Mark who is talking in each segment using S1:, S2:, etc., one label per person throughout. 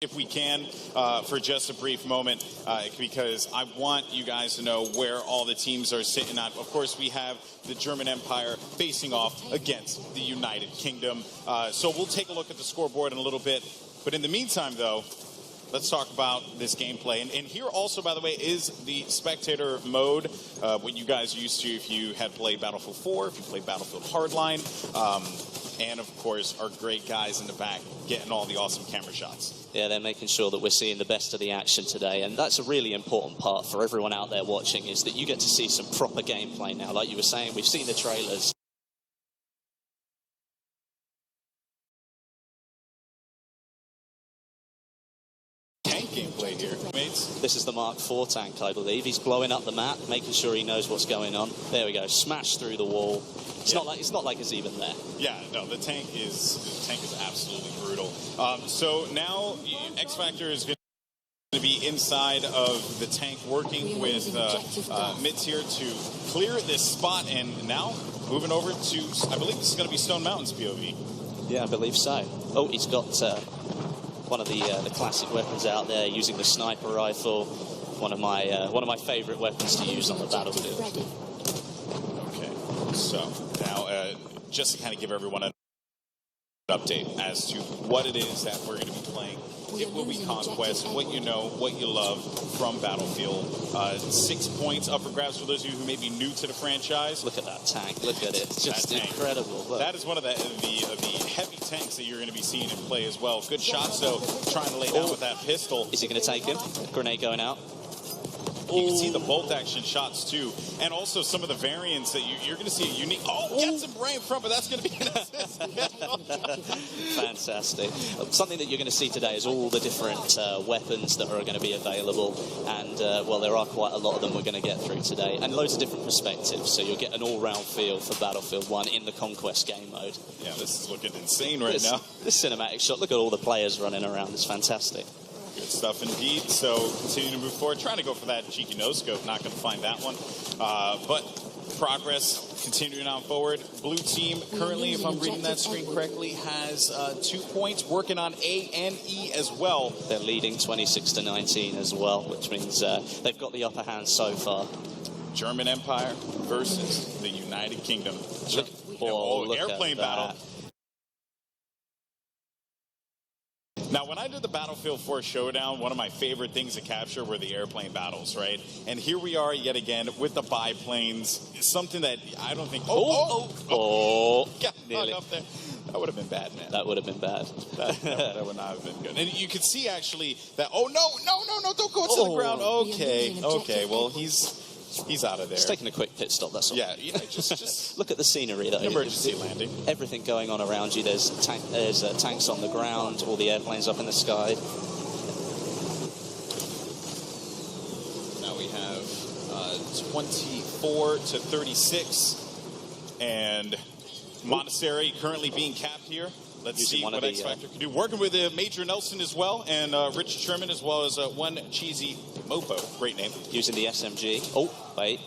S1: if we can, for just a brief moment, because I want you guys to know where all the teams are sitting at. Of course, we have the German Empire facing off against the United Kingdom. So we'll take a look at the scoreboard in a little bit. But in the meantime, though, let's talk about this gameplay. And here also, by the way, is the spectator mode, what you guys are used to if you had played Battlefield 4, if you played Battlefield Hardline, and, of course, our great guys in the back getting all the awesome camera shots.
S2: Yeah, they're making sure that we're seeing the best of the action today, and that's a really important part for everyone out there watching, is that you get to see some proper gameplay now. Like you were saying, we've seen the trailers.
S1: Gameplay here, mates.
S2: This is the Mark IV tank, I believe. He's blowing up the map, making sure he knows what's going on. There we go, smash through the wall. It's not like it's even there.
S1: Yeah, no, the tank is absolutely brutal. So now X Factor is going to be inside of the tank, working with Mitz here to clear this spot, and now moving over to, I believe this is going to be Stone Mountain's POV.
S2: Yeah, I believe so. Oh, he's got one of the classic weapons out there, using the sniper rifle, one of my favorite weapons to use on the battlefield.
S1: Okay, so now just to kind of give everyone an update as to what it is that we're going to be playing. It will be Conquest, what you know, what you love from Battlefield. 6 points up for grabs for those of you who may be new to the franchise.
S2: Look at that tank. Look at it. It's just incredible. Look.
S1: That is one of the heavy tanks that you're going to be seeing in play as well. Good shots, though, trying to lay down with that pistol.
S2: Is he going to take him? Grenade going out.
S1: You can see the bolt action shots too, and also some of the variants that you're going to see a unique. Oh, gets him right in front, but that's going to be an assist.
S2: Fantastic. Something that you're going to see today is all the different weapons that are going to be available, and well, there are quite a lot of them we're going to get through today, and loads of different perspectives. So you'll get an all-round feel for Battlefield 1 in the Conquest game mode.
S1: Yeah, this is looking insane right now.
S2: This cinematic shot. Look at all the players running around. It's fantastic.
S1: Good stuff indeed. So continue to move forward. Trying to go for that cheeky no-scope. Not going to find that one. But progress continuing on forward. Blue team currently, if I'm reading that screen correctly, has 2 points. Working on A and E as well.
S2: They're leading 26-19 as well, which means they've got the upper hand so far.
S1: German Empire versus the United Kingdom.
S2: Look
S1: airplane battle. Now, when I did the Battlefield 4 Showdown, one of my favorite things to capture were the airplane battles, right? And here we are yet again with the biplanes. It's something that I don't think...
S2: Nearly.
S1: Up there. That would have been bad, man.
S2: That would have been bad.
S1: That would not have been good. And you could see, actually, that... Oh, no, don't go into the ground. Okay, well, he's out of there.
S2: He's taking a quick pit stop, that's all.
S1: Yeah, just
S2: look at the scenery. Though.
S1: Emergency landing.
S2: Everything going on around you. There's tanks on the ground, all the airplanes up in the sky.
S1: Now we have 24 to 36. And Monastery currently being capped here. Let's see what X Factor can do. Working with Major Nelson as well, and Richard Sherman, as well as one cheesy Mopo. Great name.
S2: Using the SMG. Oh, wait.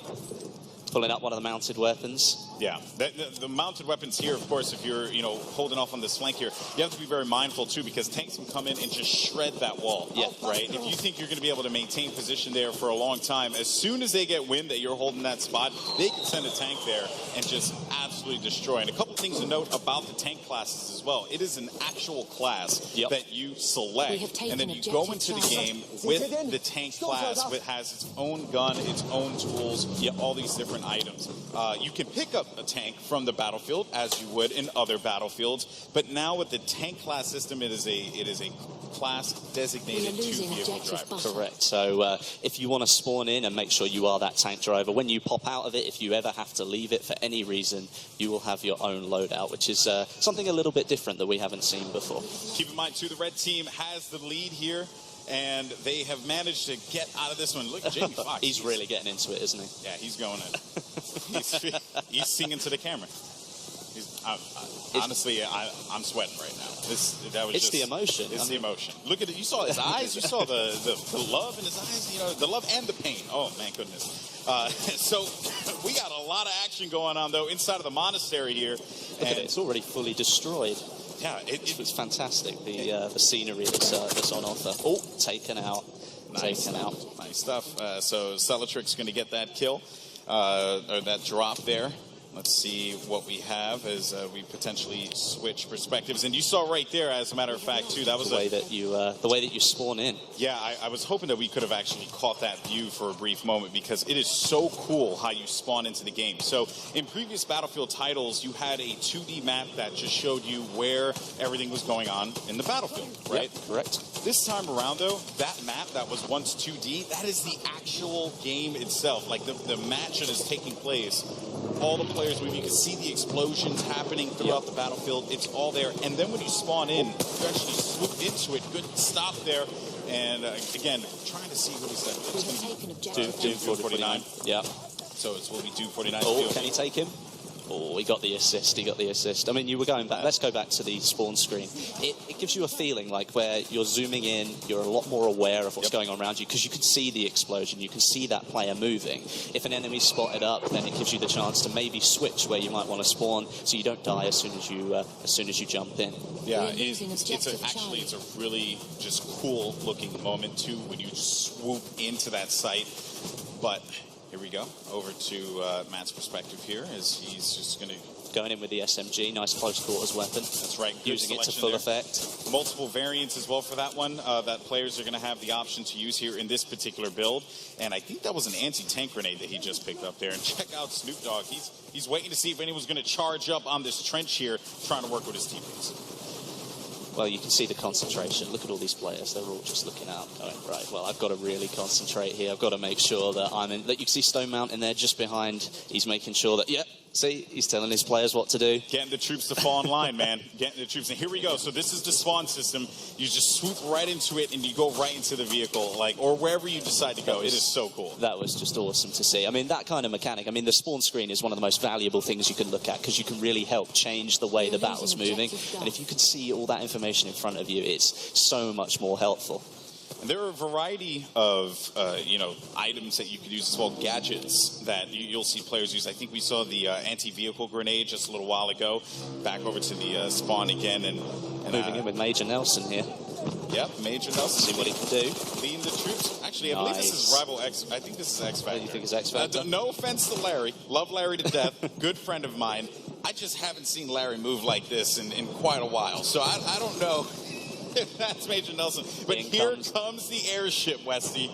S2: Pulling up one of the mounted weapons.
S1: Yeah, the mounted weapons here, of course, if you're holding off on this flank here, you have to be very mindful too, because tanks can come in and just shred that wall.
S2: Yeah,
S1: right. If you think you're going to be able to maintain position there for a long time, as soon as they get wind that you're holding that spot, they can send a tank there and just absolutely destroy. And a couple things to note about the tank classes as well: it is an actual class that you select, and then you go into the game with the tank class, which has its own gun, its own tools, all these different items. You can pick up a tank from the battlefield as you would in other battlefields, but now with the tank class system, it is a class designated to vehicle drivers.
S2: Correct. So if you want to spawn in and make sure you are that tank driver, when you pop out of it, if you ever have to leave it for any reason, you will have your own loadout, which is something a little bit different that we haven't seen before.
S1: Keep in mind too, the red team has the lead here, and they have managed to get out of this one. Look at Jamie Foxx.
S2: He's really getting into it, isn't he?
S1: Yeah, he's going in. He's singing to the camera. Honestly, I'm sweating right now. It's
S2: the emotion.
S1: It's the emotion. Look at it. You saw his eyes. You saw the love in his eyes. The love and the pain. Oh, man, goodness. So we got a lot of action going on, though, inside of the monastery here.
S2: Look at it. It's already fully destroyed.
S1: Yeah,
S2: It was fantastic, the scenery that's on offer. Oh, taken out.
S1: Nice.
S2: Taken out.
S1: Nice stuff. So Celatrix going to get that kill, or that drop there. Let's see what we have as we potentially switch perspectives. And you saw right there, as a matter of fact, too, that was
S2: the way that you spawn in.
S1: Yeah, I was hoping that we could have actually caught that view for a brief moment, because it is so cool how you spawn into the game. So in previous Battlefield titles, you had a 2D map that just showed you where everything was going on in the battlefield, right?
S2: Yep, correct.
S1: This time around, though, that map that was once 2D, that is the actual game itself. Like the match that is taking place, all the players, you can see the explosions happening throughout the battlefield. It's all there. And then when you spawn in, you actually swoop into it. Good stop there. And again, trying to see what he said.
S2: Doom 49. Yeah.
S1: So it will be Doom 49.
S2: Oh, can he take him? Oh, he got the assist. He got the assist. I mean, you were going back. Let's go back to the spawn screen. It gives you a feeling like where you're zooming in, you're a lot more aware of what's going on around you, because you can see the explosion. You can see that player moving. If an enemy's spotted up, then it gives you the chance to maybe switch where you might want to spawn, so you don't die as soon as you jump in.
S1: Yeah, it's a really just cool looking moment too when you just swoop into that site. But here we go, over to Matt's perspective here, as he's just going
S2: in with the SMG, nice close quarters weapon.
S1: That's right.
S2: Using it to full effect.
S1: Multiple variants as well for that one that players are going to have the option to use here in this particular build. And I think that was an anti-tank grenade that he just picked up there. And check out Snoop Dogg. He's waiting to see if anyone's going to charge up on this trench here, trying to work with his teammates.
S2: Well, you can see the concentration. Look at all these players. They're all just looking out, going, right, well, I've got to really concentrate here. I've got to make sure that I'm in. That you can see Stone Mountain there just behind. He's making sure that, see, he's telling his players what to do.
S1: Getting the troops to fall in line, man. Getting the troops. And here we go. So this is the spawn system. You just swoop right into it and you go right into the vehicle, or wherever you decide to go. It is so cool.
S2: That was just awesome to see. I mean, that kind of mechanic. I mean, the spawn screen is one of the most valuable things you can look at, because you can really help change the way the battle's moving. And if you could see all that information in front of you, it's so much more helpful.
S1: And there are a variety of, items that you could use as well, gadgets that you'll see players use. I think we saw the anti-vehicle grenade just a little while ago. Back over to the spawn again. And
S2: moving in with Major Nelson here.
S1: Yep, Major Nelson.
S2: See what he can do.
S1: Leading the troops. Actually, I believe this is Rival X. I think this is X Factor.
S2: You think it's X Factor?
S1: No offense to Larry. Love Larry to death. Good friend of mine. I just haven't seen Larry move like this in quite a while. So I don't know if that's Major Nelson. But here comes the airship, Westy.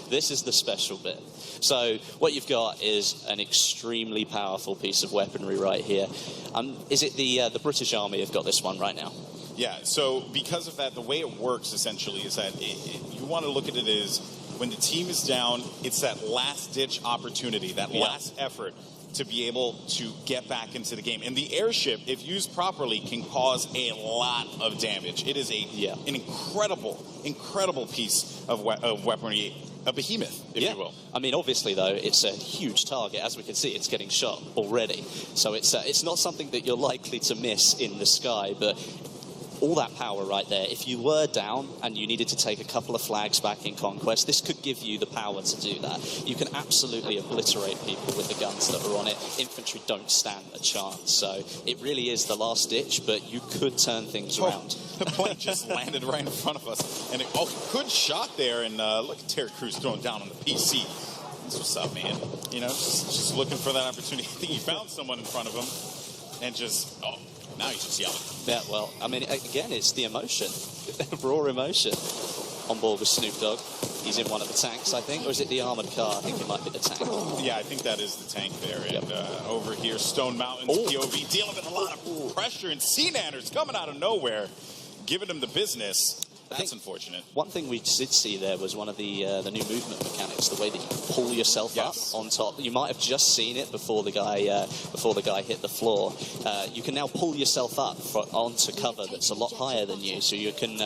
S2: This is the special bit. So what you've got is an extremely powerful piece of weaponry right here. Is it the British Army have got this one right now?
S1: Yeah, so because of that, the way it works essentially is that you want to look at it as when the team is down, it's that last-ditch opportunity, that last effort to be able to get back into the game. And the airship, if used properly, can cause a lot of damage. It is an incredible piece of weaponry, a behemoth, if you will.
S2: I mean, obviously, though, it's a huge target. As we can see, it's getting shot already. So it's not something that you're likely to miss in the sky, but all that power right there. If you were down and you needed to take a couple of flags back in Conquest, this could give you the power to do that. You can absolutely obliterate people with the guns that are on it. Infantry don't stand a chance. So it really is the last ditch, but you could turn things around.
S1: The plane just landed right in front of us. And good shot there. And look at Terry Crews throwing down on the PC. That's what's up, man. Just looking for that opportunity. I think he found someone in front of him and now he's just yelling.
S2: Yeah, well, I mean, again, it's the emotion, raw emotion. On board with Snoop Dogg. He's in one of the tanks, I think. Or is it the armored car? I think it might be the tank.
S1: Yeah, I think that is the tank there. And over here, Stone Mountain's POV dealing with a lot of pressure. And Sea-Nanners coming out of nowhere, giving him the business. That's unfortunate.
S2: One thing we did see there was one of the new movement mechanics, the way that you pull yourself up on top. You might have just seen it before the guy hit the floor. You can now pull yourself up onto cover that's a lot higher than you, so you can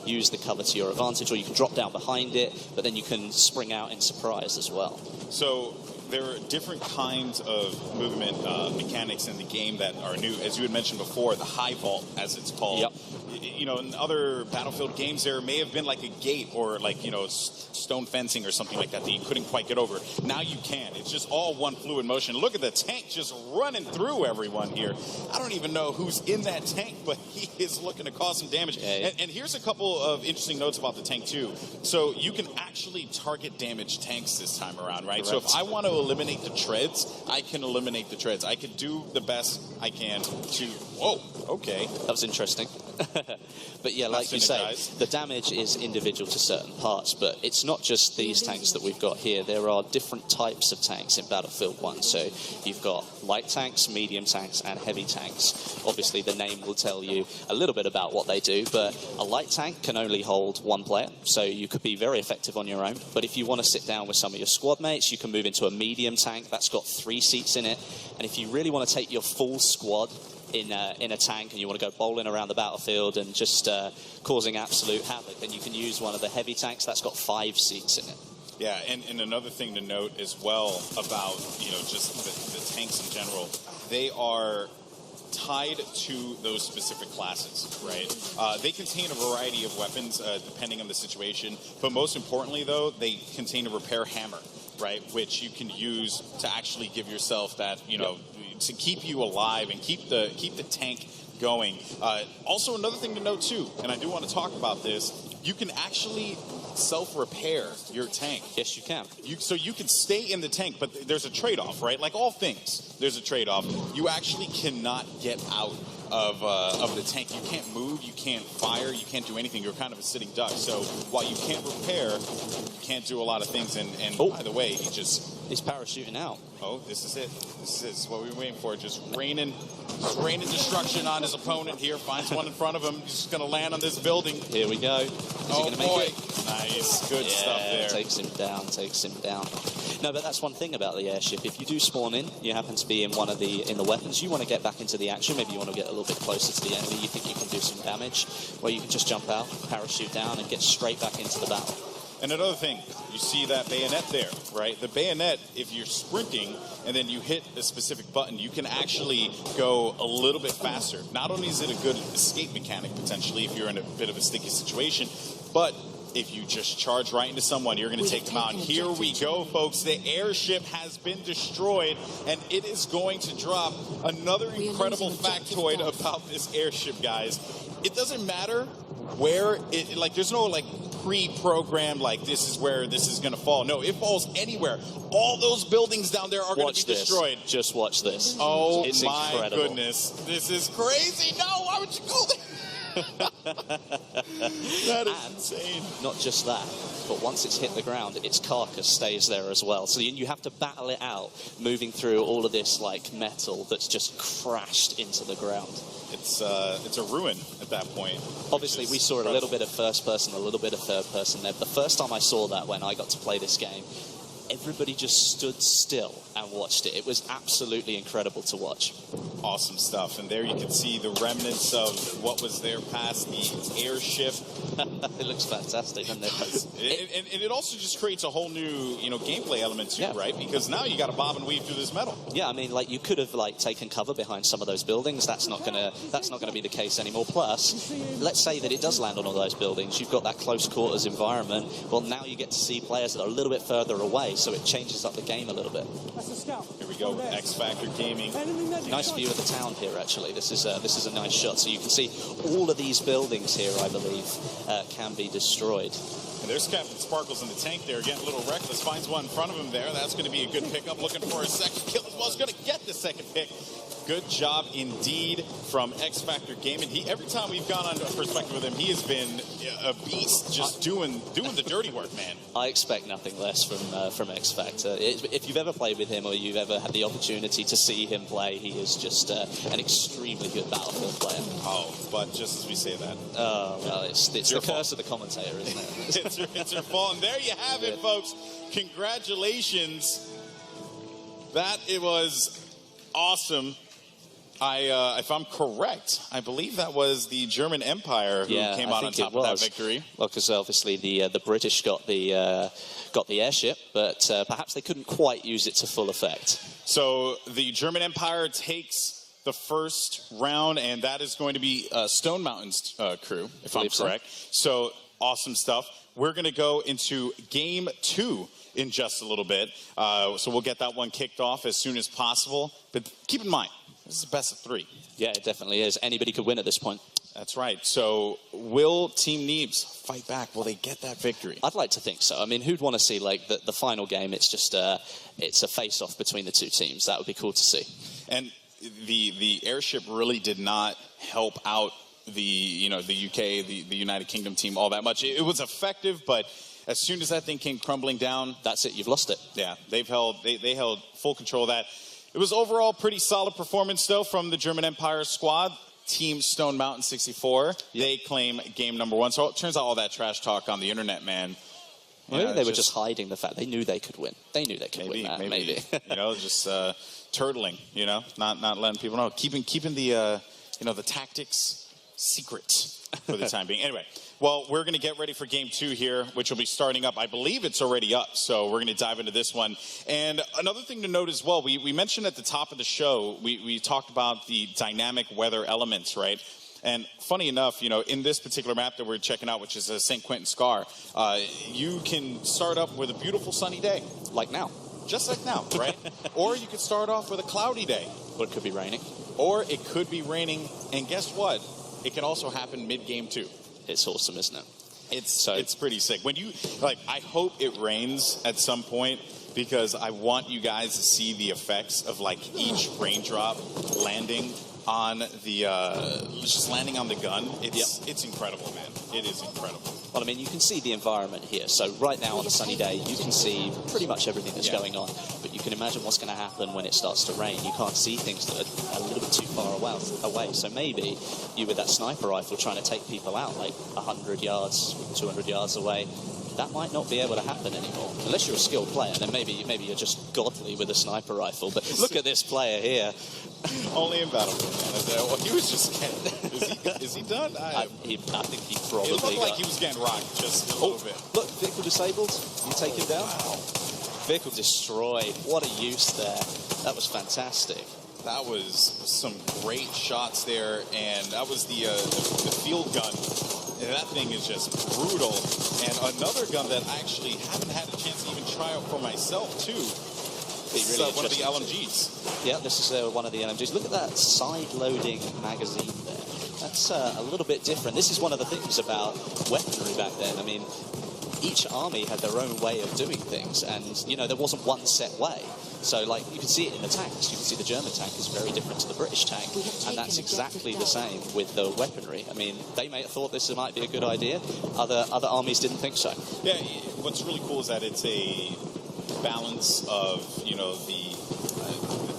S2: use the cover to your advantage, or you can drop down behind it, but then you can spring out in surprise as well.
S1: So there are different kinds of movement mechanics in the game that are new. As you had mentioned before, the high vault, as it's called.
S2: Yep.
S1: You know, in other Battlefield games, there may have been like a gate or like, you know, stone fencing or something like that that you couldn't quite get over. Now you can. It's just all one fluid motion. Look at the tank just running through everyone here. I don't even know who's in that tank, but he is looking to cause some damage.
S2: Yeah.
S1: And here's a couple of interesting notes about the tank, too. So you can actually target damage tanks this time around, right?
S2: Correct.
S1: So if I want to eliminate the treads, I can eliminate the treads. I can do the best I can to... Whoa, okay.
S2: That was interesting. But yeah, like you say, the damage is individual to certain parts, but it's not just these tanks that we've got here. There are different types of tanks in Battlefield 1. So you've got light tanks, medium tanks, and heavy tanks. Obviously, the name will tell you a little bit about what they do, but a light tank can only hold one player, so you could be very effective on your own. But if you want to sit down with some of your squad mates, you can move into a medium tank. That's got 3 seats in it. And if you really want to take your full squad in a tank and you want to go bowling around the battlefield and just causing absolute havoc, then you can use one of the heavy tanks. That's got 5 seats in it.
S1: Yeah, and another thing to note as well about, you know, just the tanks in general, they are tied to those specific classes, right? They contain a variety of weapons depending on the situation, but most importantly, though, they contain a repair hammer, right, which you can use to actually give yourself that, you know, to keep you alive and keep the tank going. Also, another thing to note, too, and I do want to talk about this, you can actually self-repair your tank.
S2: Yes, you can.
S1: So you can stay in the tank, but there's a trade-off, right? Like all things, there's a trade-off. You actually cannot get out of the tank. You can't move, you can't fire, you can't do anything. You're kind of a sitting duck. So while you can't repair, you can't do a lot of things. And by the way,
S2: He's parachuting out.
S1: Oh, this is it. This is what we were waiting for. Just raining destruction on his opponent here. Finds one in front of him. He's just going to land on this building.
S2: Here we go. Is he going to make it?
S1: Nice. Good stuff there.
S2: Takes him down. No, but that's one thing about the airship. If you do spawn in, you happen to be in one of the weapons, you want to get back into the action. Maybe you want to get a little bit closer to the enemy. You think you can do some damage. Well, you can just jump out, parachute down, and get straight back into the battle.
S1: And another thing, you see that bayonet there, right? The bayonet, if you're sprinting and then you hit a specific button, you can actually go a little bit faster. Not only is it a good escape mechanic, potentially, if you're in a bit of a sticky situation, but if you just charge right into someone, you're going to take them out. And here we go, folks. The airship has been destroyed, and it is going to drop another incredible factoid about this airship, guys. It doesn't matter where it, like, there's no, like, pre-programmed, like, this is where this is going to fall. No, it falls anywhere. All those buildings down there are going to be destroyed.
S2: Just watch this.
S1: Oh,
S2: it's
S1: my
S2: incredible.
S1: Goodness. This is crazy. No, why would you go there? That is insane.
S2: Not just that, but once it's hit the ground, its carcass stays there as well. So you have to battle it out, moving through all of this like metal that's just crashed into the ground.
S1: It's a ruin at that point.
S2: Obviously, we saw a little bit of first person, a little bit of third person there. The first time I saw that when I got to play this game, everybody just stood still and watched it. It was absolutely incredible to watch.
S1: Awesome stuff. And there you can see the remnants of what was there past the airship.
S2: It looks fantastic, doesn't it?
S1: And it also just creates a whole new, gameplay element too, right? Because now you got to bob and weave through this metal.
S2: Yeah, I mean, like, you could have like taken cover behind some of those buildings. That's not gonna be the case anymore. Plus, let's say that it does land on all those buildings. You've got that close quarters environment. Well, now you get to see players that are a little bit further away, so it changes up the game a little bit.
S1: Here we go, X Factor Gaming.
S2: Nice view of the town here, actually. This is a nice shot. So you can see all of these buildings here, I believe, can be destroyed.
S1: And there's Captain Sparkles in the tank there, getting a little reckless. Finds one in front of him there. That's going to be a good pickup. Looking for a second kill as well. He's going to get the second pick. Good job indeed from X Factor Gaming. Every time we've gone on a perspective with him, he has been a beast, just doing the dirty work, man.
S2: I expect nothing less from X Factor. If you've ever played with him or you've ever had the opportunity to see him play, he is just an extremely good Battlefield player.
S1: Oh, but just as we say that.
S2: Oh, well, it's the curse of the commentator, isn't it?
S1: it's your fault. And there you have it, folks. Congratulations. It was awesome. If I'm correct, I believe that was the German Empire who came out on top of that victory.
S2: Well, because obviously the British got the airship, but perhaps they couldn't quite use it to full effect.
S1: So the German Empire takes the first round, and that is going to be Stone Mountain's crew, if I'm correct. So awesome stuff. We're going to go into game 2 in just a little bit. So we'll get that one kicked off as soon as possible. But keep in mind, this is the best of 3.
S2: Yeah, it definitely is. Anybody could win at this point.
S1: That's right. So will Team Neebs fight back? Will they get that victory?
S2: I'd like to think so. I mean, who'd want to see like the final game? It's just it's a face-off between the two teams. That would be cool to see.
S1: And the airship really did not help out the UK, the United Kingdom team all that much. It was effective, but as soon as that thing came crumbling down,
S2: that's it. You've lost it.
S1: Yeah, they held full control of that. It was overall pretty solid performance, though, from the German Empire squad. Team Stone Mountain 64, they claim game number 1. So it turns out all that trash talk on the internet, man.
S2: Maybe they were just hiding the fact they knew they could win. They knew they could win that. Maybe.
S1: Just turtling. Not letting people know, keeping the the tactics secret for the time being. Anyway. Well, we're going to get ready for game 2 here, which will be starting up. I believe it's already up, so we're going to dive into this one. And another thing to note as well, we mentioned at the top of the show, we talked about the dynamic weather elements, right? And funny enough, in this particular map that we're checking out, which is St. Quentin Scar, you can start up with a beautiful sunny day.
S2: Like now.
S1: Just like now, right? Or you could start off with a cloudy day.
S2: Or it could be raining.
S1: Or it could be raining, and guess what? It can also happen mid-game too.
S2: It's awesome, isn't it?
S1: It's pretty sick. When you I hope it rains at some point, because I want you guys to see the effects of each raindrop landing on the just landing on the gun. It's incredible, man. It is incredible.
S2: Well, I mean, you can see the environment here. So right now on a sunny day, you can see pretty much everything that's going on. But you can imagine what's going to happen when it starts to rain. You can't see things that are a little bit too far away. So maybe you, with that sniper rifle, trying to take people out like 100 yards, 200 yards away, that might not be able to happen anymore. Unless you're a skilled player, then maybe you're just godly with a sniper rifle. But look at this player here.
S1: Only in Battlefield, man. Well, he was just getting... Is he done? I
S2: think he probably
S1: It looked like he was getting rocked just a little bit.
S2: Look, vehicle disabled. You take him down.
S1: Wow.
S2: Vehicle destroyed. What a use there. That was fantastic.
S1: That was some great shots there, and that was the field gun. And that thing is just brutal. And another gun that I actually haven't had a chance to even try out for myself, too. It's one of the LMGs.
S2: Yeah, this is one of the LMGs. Look at that side-loading magazine there. That's a little bit different. This is one of the things about weaponry back then. I mean, each army had their own way of doing things, and, there wasn't one set way. So, you can see it in the tanks. You can see the German tank is very different to the British tank, and that's exactly the same with the weaponry. I mean, they may have thought this might be a good idea. Other armies didn't think so.
S1: Yeah, what's really cool is that it's a balance of, the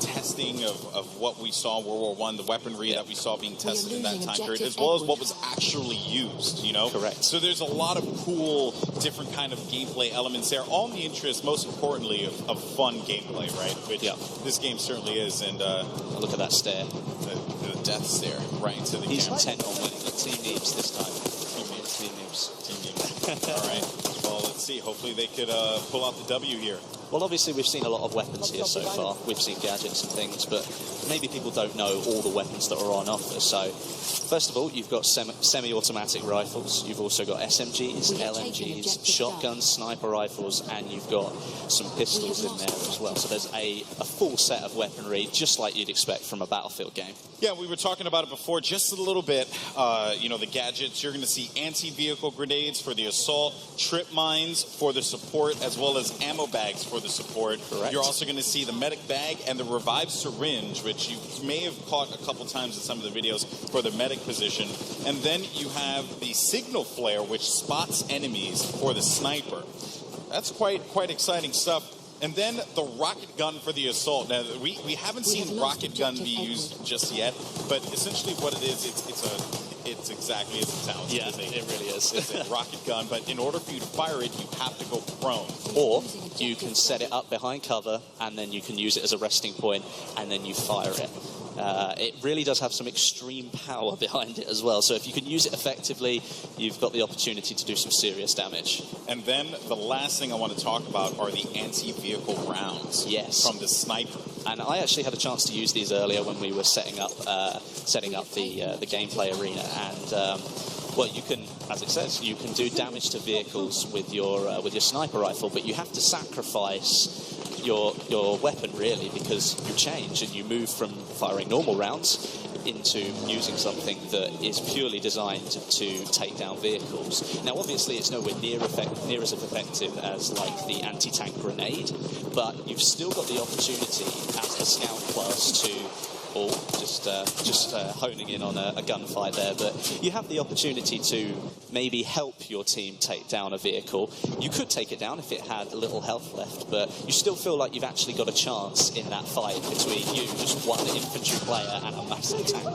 S1: testing of what we saw in World War I, the weaponry that we saw being tested in that time period, as well as what was actually used,
S2: Correct.
S1: So there's a lot of cool, different kind of gameplay elements there, all in the interest, most importantly, of fun gameplay, right? Which this game certainly is, and...
S2: look at that stare.
S1: The death stare right into the
S2: He's
S1: camera.
S2: intent on winning. Team Neebs this time. Team Neebs.
S1: All right. Well, let's see. Hopefully they could pull out the W here.
S2: Well, obviously, we've seen a lot of weapons here so far. We've seen gadgets and things, but maybe people don't know all the weapons that are on offer. So, first of all, you've got semi-automatic rifles. You've also got SMGs, LMGs, shotguns, sniper rifles, and you've got some pistols in there as well. So there's a full set of weaponry, just like you'd expect from a Battlefield game.
S1: Yeah, we were talking about it before just a little bit. The gadgets, you're going to see anti-vehicle grenades for the assault, trip mines for the support, as well as ammo bags for the support.
S2: Correct.
S1: You're also going to see the medic bag and the revived syringe, which you may have caught a couple times in some of the videos for the medic position. And then you have the signal flare, which spots enemies for the sniper. That's quite exciting stuff. And then the rocket gun for the assault. Now, we haven't seen rocket gun be used just yet, but essentially what it is, it's exactly as it sounds.
S2: Yeah, it really is.
S1: It's a rocket gun, but in order for you to fire it, you have to go prone.
S2: Or you can set it up behind cover, and then you can use it as a resting point, and then you fire it. It really does have some extreme power behind it as well. So if you can use it effectively, you've got the opportunity to do some serious damage.
S1: And then the last thing I want to talk about are the anti-vehicle rounds from the sniper.
S2: And I actually had a chance to use these earlier when we were setting up the gameplay arena. And well, you can, as it says, you can do damage to vehicles with your sniper rifle, but you have to sacrifice your weapon, really, because you change and you move from firing normal rounds into using something that is purely designed to take down vehicles. Now, obviously, it's nowhere near as effective as, like, the anti-tank grenade, but you've still got the opportunity as the scout class to... or just honing in on a gunfight there, but you have the opportunity to maybe help your team take down a vehicle. You could take it down if it had a little health left, but you still feel like you've actually got a chance in that fight between you, just one infantry player, and a massive tank.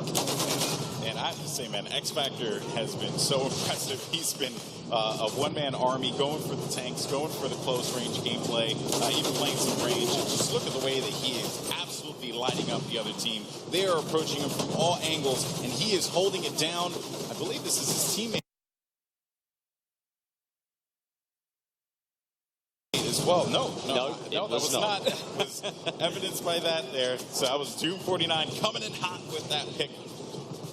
S1: And I have to say, man, X Factor has been so impressive. He's been a one-man army going for the tanks, going for the close-range gameplay, even playing some range. And just look at the way that he is absolutely lighting up the other team. They are approaching him from all angles, and he is holding it down. I believe this is his teammate as well. No, that was not. It was evidenced by that there. So that was Doom 49 coming in hot with that pick.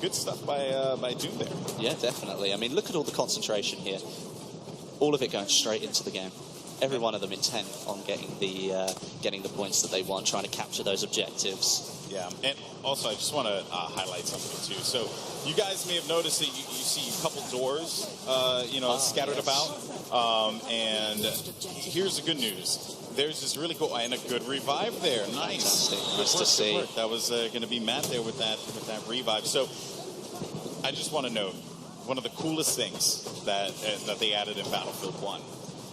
S1: Good stuff by Doom there.
S2: Yeah, definitely. I mean, look at all the concentration here. All of it going straight into the game. Every one of them intent on getting the points that they want, trying to capture those objectives.
S1: Yeah, and also I just want to highlight something too. So you guys may have noticed that you see a couple doors, scattered about. And here's the good news. There's this really cool and a good revive there. Nice.
S2: Nice to see.
S1: That was going to be Matt there with that revive. So I just want to note one of the coolest things that they added in Battlefield 1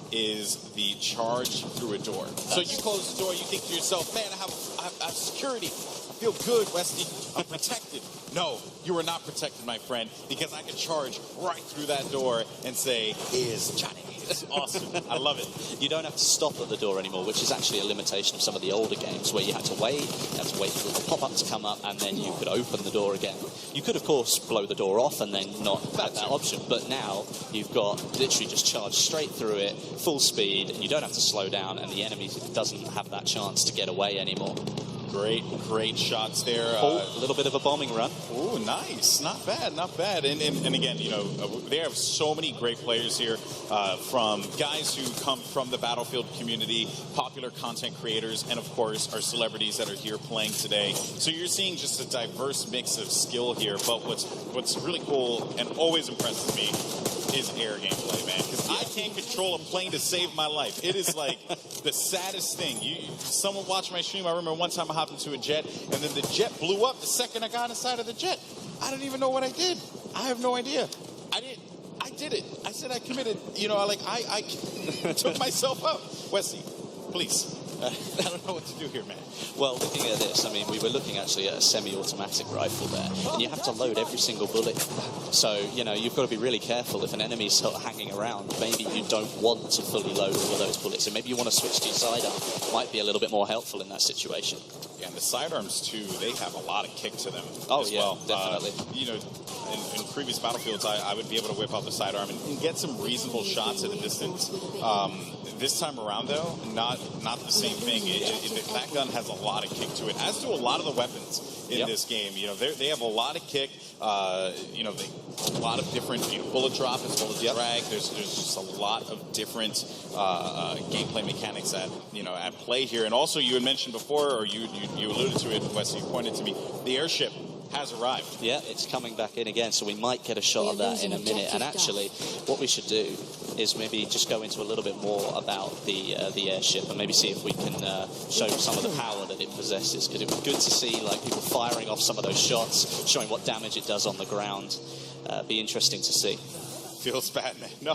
S1: is the charge through a door. So you close the door, you think to yourself, man, I have security. I feel good, Westy. I'm protected. No, you are not protected, my friend, because I can charge right through that door and say, "Is Johnny." It's awesome. I love it.
S2: You don't have to stop at the door anymore, which is actually a limitation of some of the older games where you had to wait for the pop-up to come up, and then you could open the door again. You could, of course, blow the door off and then not have that option, but now you've got literally just charge straight through it, full speed, and you don't have to slow down, and the enemy doesn't have that chance to get away anymore.
S1: Great shots there.
S2: A little bit of a bombing run.
S1: Oh, nice. Not bad. And again, they have so many great players here, from guys who come from the Battlefield community, popular content creators, and of course our celebrities that are here playing today. So you're seeing just a diverse mix of skill here. But what's really cool and always impresses me is air gameplay, man. Because I can't control a plane to save my life. It is like the saddest thing. Someone watched my stream. I remember one time I hopped into a jet, and then the jet blew up the second I got inside of the jet. I don't even know what I did. I have no idea. I did it. I said I committed. I took myself out. Wesley, please. I don't know what to do here, man.
S2: Well, looking at this, I mean, we were looking actually at a semi-automatic rifle there, and you have to load every single bullet. So, you've got to be really careful. If an enemy's sort of hanging around, maybe you don't want to fully load all of those bullets, and maybe you want to switch to your sidearm. Might be a little bit more helpful in that situation.
S1: Yeah, and the sidearms, too, they have a lot of kick to them
S2: as well. Definitely.
S1: In previous Battlefields, I would be able to whip out the sidearm and get some reasonable shots at a distance. This time around, though, not the same thing. That gun has a lot of kick to it, as do a lot of the weapons in this game. They have a lot of kick. A lot of different bullet drop as well as drag. There's just a lot of different gameplay mechanics at play here. And also, you had mentioned before, or you alluded to it, Wesley, you pointed to me, the airship has arrived.
S2: Yeah, it's coming back in again, so we might get a shot of that in a minute. And actually, what we should do is maybe just go into a little bit more about the airship and maybe see if we can show some of the power that it possesses, because it was good to see people firing off some of those shots, showing what damage it does on the ground. Be interesting to see.
S1: Feels bad, man. No,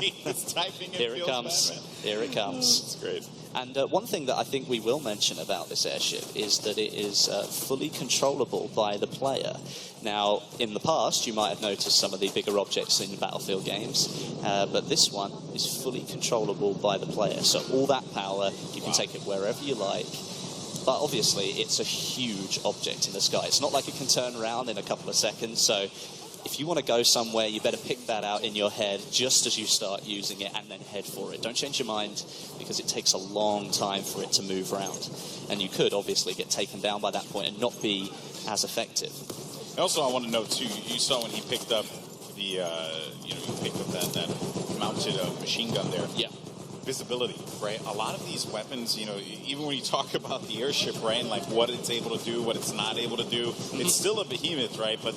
S1: he's typing in.
S2: Here it comes.
S1: Bad, man.
S2: Here it comes.
S1: It's great.
S2: And one thing that I think we will mention about this airship is that it is fully controllable by the player. Now, in the past, you might have noticed some of the bigger objects in Battlefield games, but this one is fully controllable by the player. So all that power, you can take it wherever you like. But obviously, it's a huge object in the sky. It's not like it can turn around in a couple of seconds. So if you want to go somewhere, you better pick that out in your head just as you start using it and then head for it. Don't change your mind, because it takes a long time for it to move around. And you could obviously get taken down by that point and not be as effective.
S1: Also, I want to note, too, you saw when he picked up the, he picked up that mounted machine gun there.
S2: Yeah.
S1: Visibility, right? A lot of these weapons, even when you talk about the airship, right, and like what it's able to do, what it's not able to do, it's still a behemoth, right? But,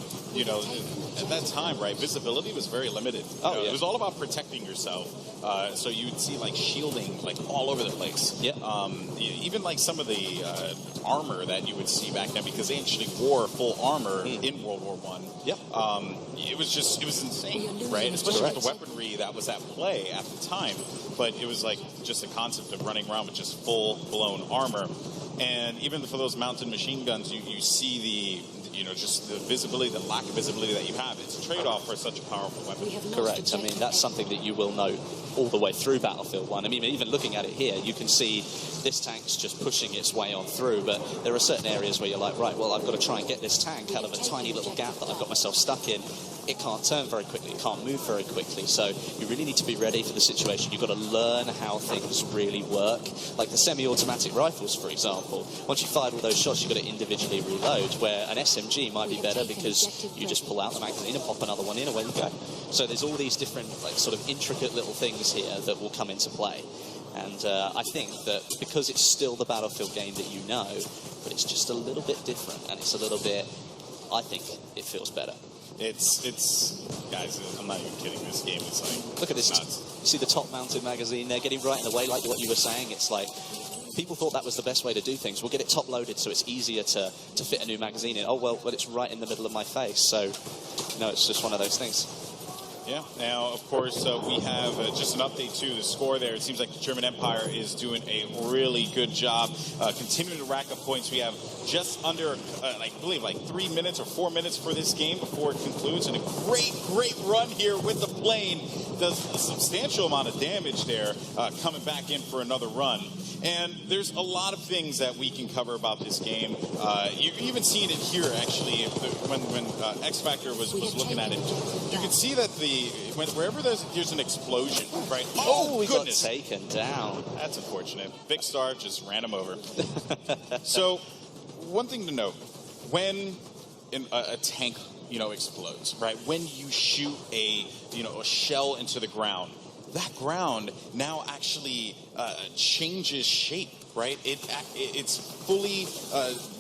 S1: at that time, right, visibility was very limited.
S2: Yeah.
S1: It was all about protecting yourself. So you'd see like shielding like all over the place.
S2: Yeah.
S1: Even like some of the armor that you would see back then, because they actually wore full armor in World War I.
S2: Yep.
S1: It was insane, right? Especially with the weaponry that was at play at the time. But it was like just the concept of running around with just full-blown armor. And even for those mounted machine guns, you see the, just the visibility, the lack of visibility that you have. It's a trade-off for such a powerful weapon.
S2: Correct. I mean, that's something that you will note all the way through Battlefield 1. I mean, even looking at it here, you can see this tank's just pushing its way on through, but there are certain areas where you're like, right, well, I've got to try and get this tank out of a tiny little gap that I've got myself stuck in. It can't turn very quickly, it can't move very quickly, so you really need to be ready for the situation. You've got to learn how things really work. Like the semi-automatic rifles, for example. Once you fired all those shots, you've got to individually reload, where an SMG might be better because you just pull out the magazine and pop another one in, away you go. So there's all these different, like, sort of intricate little things here that will come into play. And I think that because it's still the Battlefield game that you know, but it's just a little bit different, and it's a little bit, I think it feels better.
S1: It's guys, I'm not even kidding. This game is like,
S2: look at this.
S1: Nuts.
S2: You see the top-mounted magazine there, getting right in the way, like what you were saying. It's like, people thought that was the best way to do things. We'll get it top-loaded so it's easier to fit a new magazine in. Oh, well, it's right in the middle of my face. So, it's just one of those things.
S1: Yeah. Now, of course, we have just an update to the score there. It seems like the German Empire is doing a really good job continuing to rack up points. We have just under, I believe, like 3 minutes or 4 minutes for this game before it concludes. And a great run here with the plane. Does a substantial amount of damage there, coming back in for another run. And there's a lot of things that we can cover about this game. You've even seen it here, actually, when X Factor was looking at it. You can see that wherever there's an explosion, right?
S2: Oh, we
S1: goodness.
S2: got taken down.
S1: That's unfortunate. Big Star just ran him over. So, one thing to note, when a tank, explodes, right? When you shoot a shell into the ground, that ground now actually changes shape, right? It's fully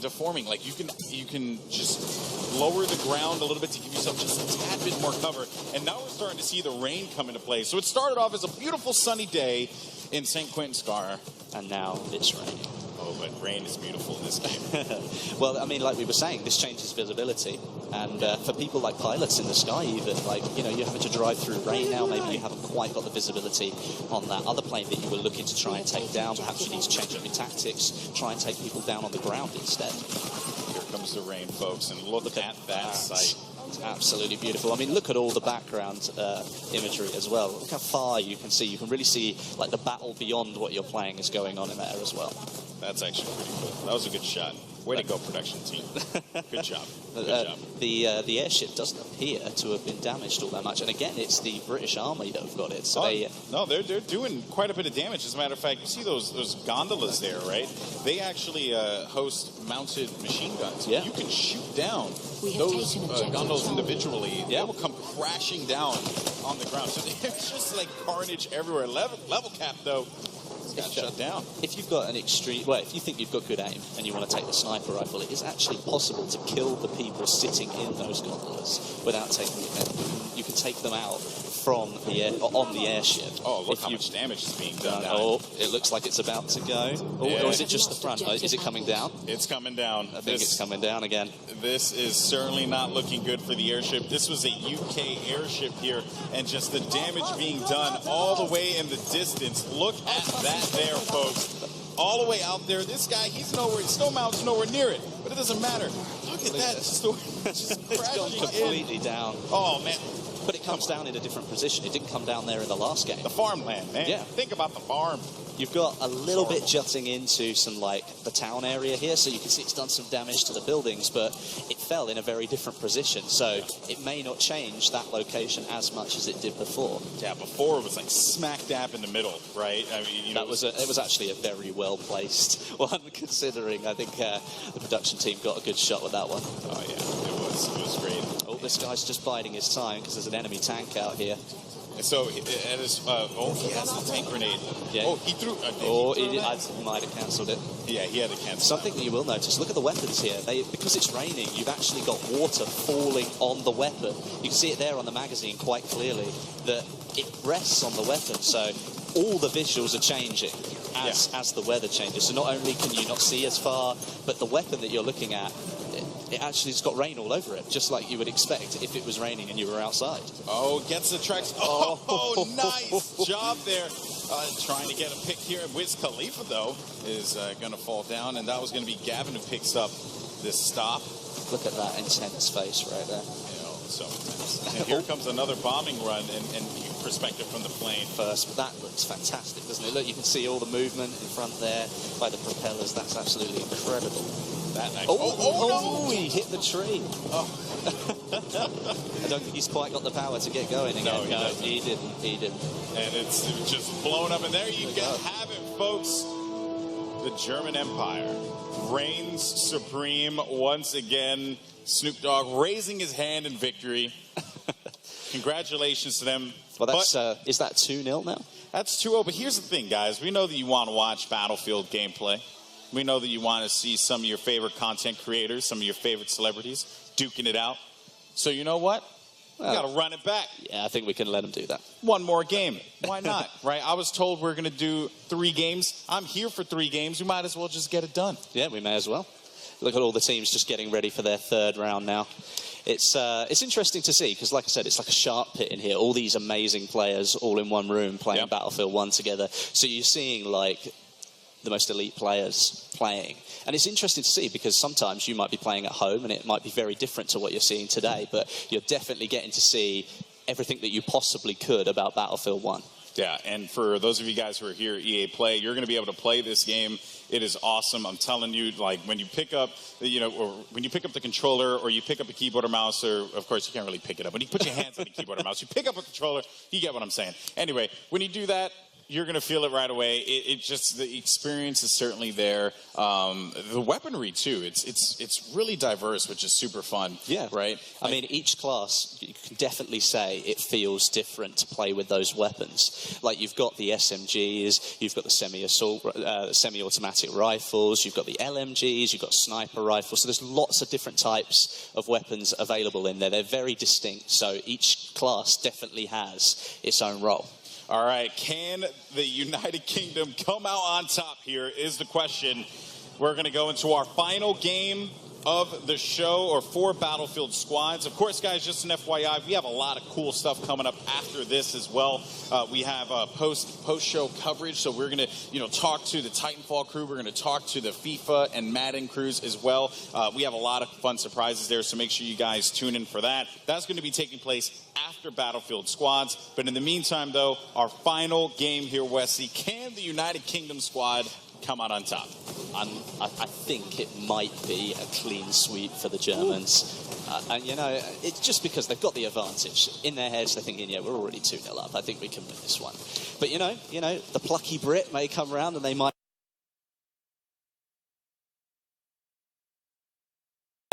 S1: deforming. Like you can just lower the ground a little bit to give yourself just a tad bit more cover. And now we're starting to see the rain come into play. So it started off as a beautiful sunny day in St. Quentin Scar,
S2: and now it's raining.
S1: Oh, but rain is beautiful in this game.
S2: Well, I mean, like we were saying, this changes visibility. And for people like pilots in the sky even, like, you're having to drive through rain now. Maybe you haven't quite got the visibility on that other plane that you were looking to try and take down. Perhaps you need to change up your tactics, try and take people down on the ground instead.
S1: Here comes the rain, folks, and look at that sight.
S2: It's absolutely beautiful. I mean, look at all the background imagery as well. Look how far you can see. You can really see, like, the battle beyond what you're playing is going on in there as well.
S1: That's actually pretty cool. That was a good shot. Way to go, production team. Good job. Good job.
S2: The airship doesn't appear to have been damaged all that much. And again, it's the British Army that have got it. So
S1: they're doing quite a bit of damage. As a matter of fact, you see those gondolas there, right? They actually host mounted machine guns.
S2: Yeah.
S1: You can shoot down those gondolas individually. They will come crashing down on the ground. So there's just like carnage everywhere. Level cap, though, got shut down.
S2: If you've got if you think you've got good aim and you want to take the sniper rifle, it is actually possible to kill the people sitting in those gondolas without taking them. You can take them out from on the airship.
S1: Oh, look how much damage is being done.
S2: Oh, it looks like it's about to go. Or is it just the front? Is it coming down?
S1: It's coming down.
S2: I think it's coming down again.
S1: This is certainly not looking good for the airship. This was a UK airship here, and just the damage being done all the way in the distance. Look at that there, folks. All the way out there. This guy, Snowmount's nowhere near it, but it doesn't matter. Look at that. Just
S2: It's gone completely down.
S1: Oh, man.
S2: but it comes down in a different position. It didn't come down there in the last game.
S1: The farmland, man.
S2: Yeah.
S1: Think about the farm.
S2: You've got a little bit jutting into some, like, the town area here, so you can see it's done some damage to the buildings, but it fell in a very different position, so it may not change that location as much as it did before.
S1: Yeah, before it was like smack dab in the middle, right? I mean, you know,
S2: It was actually a very well-placed one, considering I think the production team got a good shot with that one.
S1: Oh, yeah, it was great.
S2: Oh, this guy's just biding his time because there's an enemy tank out here.
S1: And so, he has the tank grenade.
S2: Yeah.
S1: Oh, he threw.
S2: I might have cancelled it.
S1: Yeah, he had to cancel.
S2: Something that you will notice, look at the weapons here. Because it's raining, you've actually got water falling on the weapon. You can see it there on the magazine quite clearly, that it rests on the weapon. So all the visuals are changing as the weather changes. So not only can you not see as far, but the weapon that you're looking at, it actually has got rain all over it, just like you would expect if it was raining and you were outside.
S1: Oh, gets the tracks. Oh, nice job there. Trying to get a pick here. Wiz Khalifa, though, is going to fall down, and that was going to be Gavin who picks up this stop.
S2: Look at that intense face right there.
S1: You know, so intense. And here comes another bombing run and perspective from the plane.
S2: First, that looks fantastic, doesn't it? Look, you can see all the movement in front there by the propellers. That's absolutely incredible.
S1: That nice.
S2: No! He hit the tree.
S1: Oh.
S2: I don't think he's quite got the power to get going again.
S1: No,
S2: he didn't.
S1: And it's just blown up. And there you have it, folks. The German Empire reigns supreme once again. Snoop Dogg raising his hand in victory. Congratulations to them.
S2: Well, that's is that 2-0 now?
S1: That's 2-0. But here's the thing, guys. We know that you want to watch Battlefield gameplay. We know that you want to see some of your favorite content creators, some of your favorite celebrities duking it out. So you know what? We got to run it back.
S2: Yeah, I think we can let them do that.
S1: One more game. Why not? Right? I was told we're going to do 3 games. I'm here for 3 games. We might as well just get it done.
S2: Yeah, we may as well. Look at all the teams just getting ready for their 3rd round now. It's interesting to see because, like I said, it's like a sharp pit in here. All these amazing players all in one room playing Battlefield 1 together. So you're seeing, like, the most elite players playing. And it's interesting to see because sometimes you might be playing at home and it might be very different to what you're seeing today, but you're definitely getting to see everything that you possibly could about Battlefield 1.
S1: Yeah, and for those of you guys who are here at EA Play, you're going to be able to play this game. It is awesome. I'm telling you, like, when you pick up, or when you pick up the controller or you pick up a keyboard or mouse, or, of course, you can't really pick it up. When you put your hands on the keyboard or mouse, you pick up a controller, you get what I'm saying. Anyway, when you do that, you're going to feel it right away. It just, the experience is certainly there. The weaponry, too, it's really diverse, which is super fun.
S2: Yeah.
S1: Right?
S2: I mean, each class, you can definitely say it feels different to play with those weapons. Like, you've got the SMGs, you've got the semi-automatic rifles, you've got the LMGs, you've got sniper rifles. So there's lots of different types of weapons available in there. They're very distinct, so each class definitely has its own role.
S1: All right, can the United Kingdom come out on top here is the question. We're going to go into our final game of the show, or 4 Battlefield squads. Of course, guys, just an FYI, we have a lot of cool stuff coming up after this as well. We have post-show coverage, so we're going to, talk to the Titanfall crew. We're going to talk to the FIFA and Madden crews as well. We have a lot of fun surprises there, so make sure you guys tune in for that. That's going to be taking place after Battlefield squads. But in the meantime, though, our final game here, Wesley, can the United Kingdom squad come out on top?
S2: I think it might be a clean sweep for the Germans. And, it's just because they've got the advantage. In their heads, they're thinking, we're already 2-0 up. I think we can win this one. But, the plucky Brit may come around and they might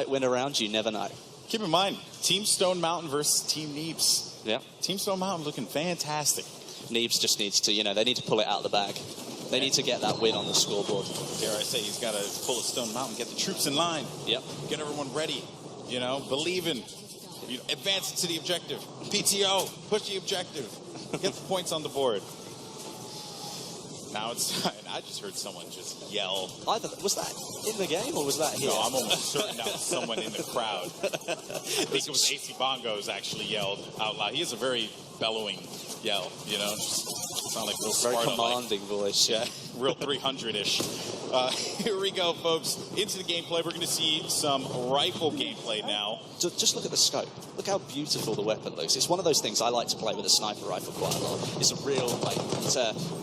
S2: win around. You never know.
S1: Keep in mind, Team Stone Mountain versus Team Neebs.
S2: Yeah.
S1: Team Stone Mountain looking fantastic.
S2: Neebs just needs to, they need to pull it out of the bag. They need to get that win on the scoreboard.
S1: Dare I say, he's got to pull a Stone Mountain, get the troops in line.
S2: Yep.
S1: Get everyone ready, believe in, advance it to the objective. PTO, push the objective. Get the points on the board. Now it's time. I just heard someone just yell.
S2: Was that in the game or was that here?
S1: No, I'm almost certain that was someone in the crowd. I think it was AC Bongos actually yelled out loud. He has a very bellowing yell, you know? Just sound like real
S2: Very
S1: Sparta-like.
S2: commanding voice.
S1: Yeah, real 300-ish. Here we go, folks. Into the gameplay. We're going to see some rifle gameplay now.
S2: Just look at the scope. Look how beautiful the weapon looks. It's one of those things I like to play with a sniper rifle quite a lot. It's a real, like,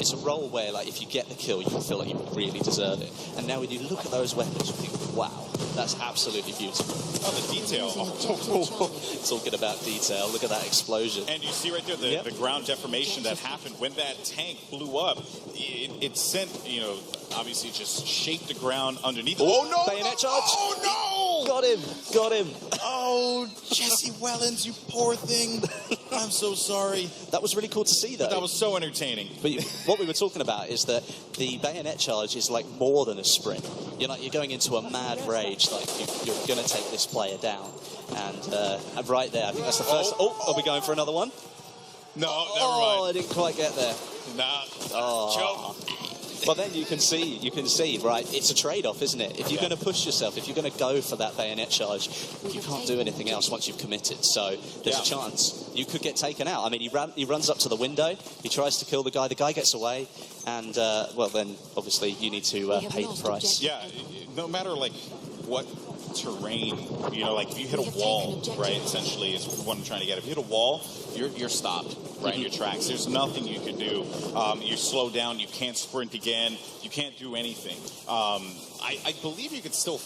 S2: it's a role where, like, if you get the kill, you feel like you really deserve it. And now when you look at those weapons, you think, wow, that's absolutely beautiful.
S1: Oh, the detail.
S2: Talking about detail. Look at that explosion.
S1: And you see right there the ground deformation that happened when that tank blew up. It sent, you know, obviously just shaped the ground underneath. Oh, no!
S2: Bayonet charge.
S1: Oh, no!
S2: Got him.
S1: Oh, Jesse Wellens, you poor thing. I'm so sorry.
S2: That was really cool to see, though.
S1: That was so entertaining.
S2: But what we were talking about is that the bayonet charge is like more than a sprint. You're going into a mad rage, like you're going to take this player down. And right there, I think that's the first. Oh, are we going for another one?
S1: No, never
S2: Oh,
S1: mind.
S2: I didn't quite get there.
S1: Nah.
S2: Oh. Well, then you can see, right, it's a trade-off, isn't it? If you're going to push yourself, if you're going to go for that bayonet charge, you can't do anything else once you've committed. So there's a chance you could get taken out. I mean, he runs up to the window, he tries to kill the guy gets away, and, well, then, obviously, you need to pay the price.
S1: Yeah, no matter, like, what terrain, you know, like if you hit a wall, right, essentially is what I'm trying to get. If you hit a wall, you're stopped right in your tracks. There's nothing you can do. You slow down, you can't sprint again, you can't do anything. I believe you could still